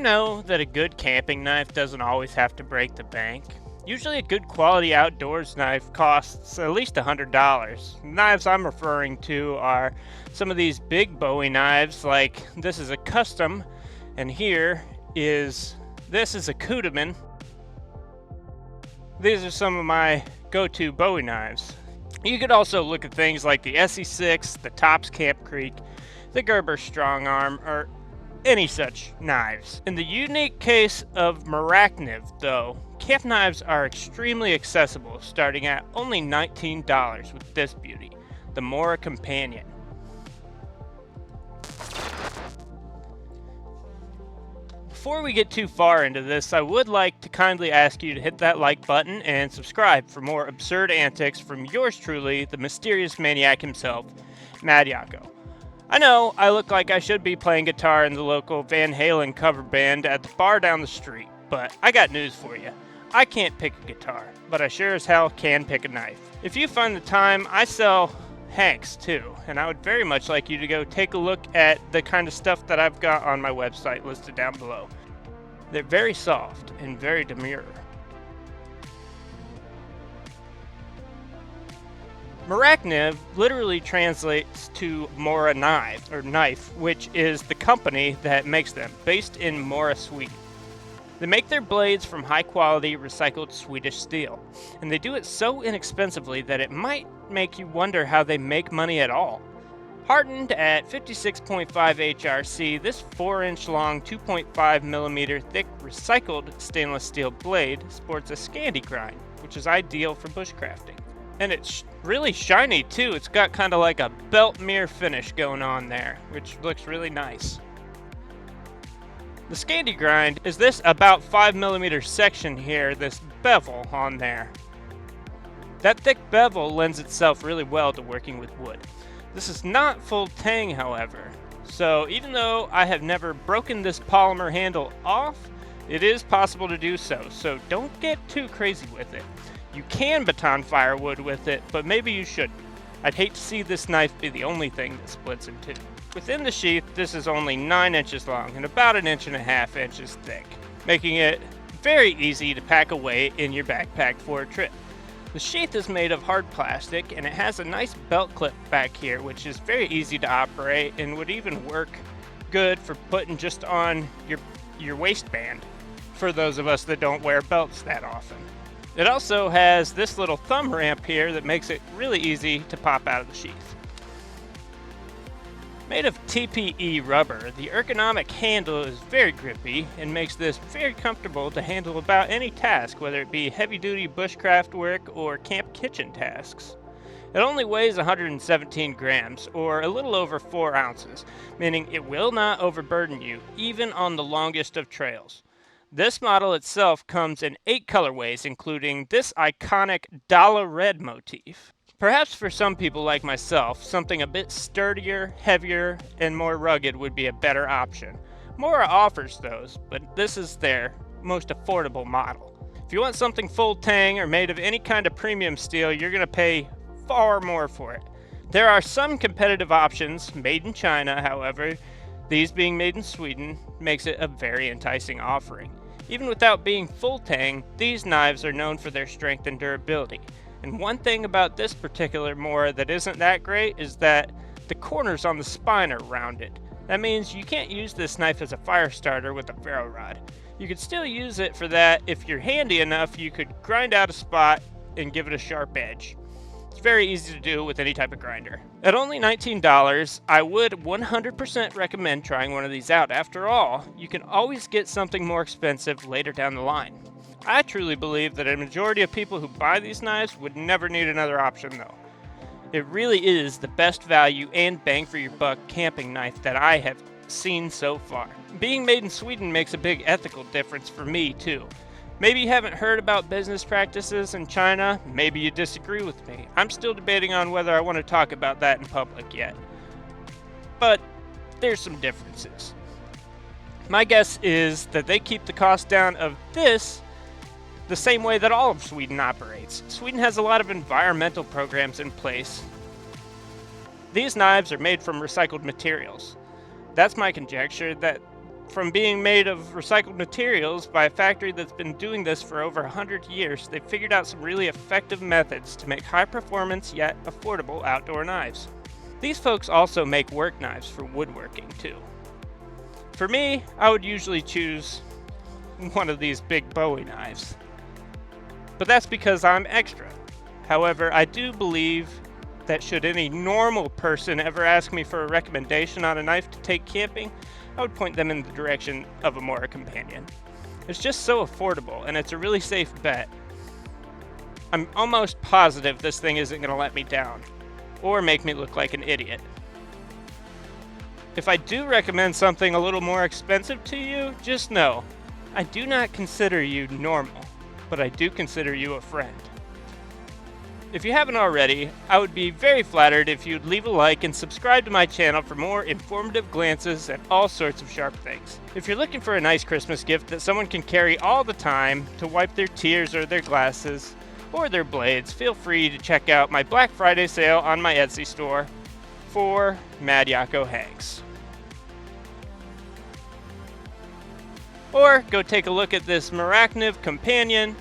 know that a good camping knife doesn't always have to break the bank? Usually a good quality outdoors knife costs at least $100. The knives I'm referring to are some of these big Bowie knives, like this is a custom, and this is a Kudeman. These are some of my go-to Bowie knives. You could also look at things like the SE6, the Tops Camp Creek, the Gerber Strong Arm, or any such knives. In the unique case of Morakniv, though, camp knives are extremely accessible, starting at only $19 with this beauty, the Mora Companion. Before we get too far into this, I would like to kindly ask you to hit that like button and subscribe for more absurd antics from yours truly, the mysterious maniac himself, Mad Yako. I know I look like I should be playing guitar in the local Van Halen cover band at the bar down the street, but I got news for you. I can't pick a guitar, but I sure as hell can pick a knife. If you find the time, I sell hanks too, and I would very much like you to go take a look at the kind of stuff that I've got on my website listed down below. They're very soft and very demure. Morakniv literally translates to Mora knife, which is the company that makes them, based in Mora, Sweden. They make their blades from high-quality recycled Swedish steel, and they do it so inexpensively that it might make you wonder how they make money at all. Hardened at 56.5 HRC, this 4-inch long, 2.5 millimeter thick recycled stainless steel blade sports a Scandi grind, which is ideal for bushcrafting. And it's really shiny too. It's got kind of like a belt mirror finish going on there, which looks really nice. The Scandi grind is this about 5mm section here, this bevel on there. That thick bevel lends itself really well to working with wood. This is not full tang, however, so even though I have never broken this polymer handle off, it is possible to do so don't get too crazy with it. You can baton firewood with it, but maybe you shouldn't. I'd hate to see this knife be the only thing that splits in two. Within the sheath, this is only 9 inches long and about 1.5 inches thick, making it very easy to pack away in your backpack for a trip. The sheath is made of hard plastic, and it has a nice belt clip back here, which is very easy to operate and would even work good for putting just on your waistband, for those of us that don't wear belts that often. It also has this little thumb ramp here that makes it really easy to pop out of the sheath. Made of TPE rubber, the ergonomic handle is very grippy and makes this very comfortable to handle about any task, whether it be heavy-duty bushcraft work or camp kitchen tasks. It only weighs 117 grams, or a little over 4 ounces, meaning it will not overburden you, even on the longest of trails. This model itself comes in 8 colorways, including this iconic Dala red motif. Perhaps for some people like myself, something a bit sturdier, heavier, and more rugged would be a better option. Mora offers those, but this is their most affordable model. If you want something full tang or made of any kind of premium steel, you're going to pay far more for it. There are some competitive options made in China, however, these being made in Sweden makes it a very enticing offering. Even without being full tang, these knives are known for their strength and durability. And one thing about this particular Mora that isn't that great is that the corners on the spine are rounded. That means you can't use this knife as a fire starter with a ferro rod. You could still use it for that. If you're handy enough, you could grind out a spot and give it a sharp edge. It's very easy to do with any type of grinder. At only $19, I would 100% recommend trying one of these out. After all, you can always get something more expensive later down the line. I truly believe that a majority of people who buy these knives would never need another option though. It really is the best value and bang for your buck camping knife that I have seen so far. Being made in Sweden makes a big ethical difference for me too. Maybe you haven't heard about business practices in China, maybe you disagree with me. I'm still debating on whether I want to talk about that in public yet. But there's some differences. My guess is that they keep the cost down of this the same way that all of Sweden operates. Sweden has a lot of environmental programs in place. These knives are made from recycled materials. That's my conjecture, that from being made of recycled materials by a factory that's been doing this for over 100 years, they've figured out some really effective methods to make high performance yet affordable outdoor knives. These folks also make work knives for woodworking too. For me, I would usually choose one of these big Bowie knives, but that's because I'm extra. However, I do believe that should any normal person ever ask me for a recommendation on a knife to take camping, I would point them in the direction of a Mora Companion. It's just so affordable, and it's a really safe bet. I'm almost positive this thing isn't going to let me down, or make me look like an idiot. If I do recommend something a little more expensive to you, just know, I do not consider you normal, but I do consider you a friend. If you haven't already, I would be very flattered if you'd leave a like and subscribe to my channel for more informative glances at all sorts of sharp things. If you're looking for a nice Christmas gift that someone can carry all the time to wipe their tears or their glasses or their blades, feel free to check out my Black Friday sale on my Etsy store for Mad Yako Hanks. Or go take a look at this Morakniv Companion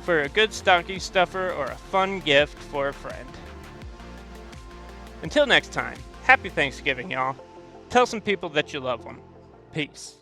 for a good stocking stuffer or a fun gift for a friend. Until next time, happy Thanksgiving, y'all. Tell some people that you love them. Peace.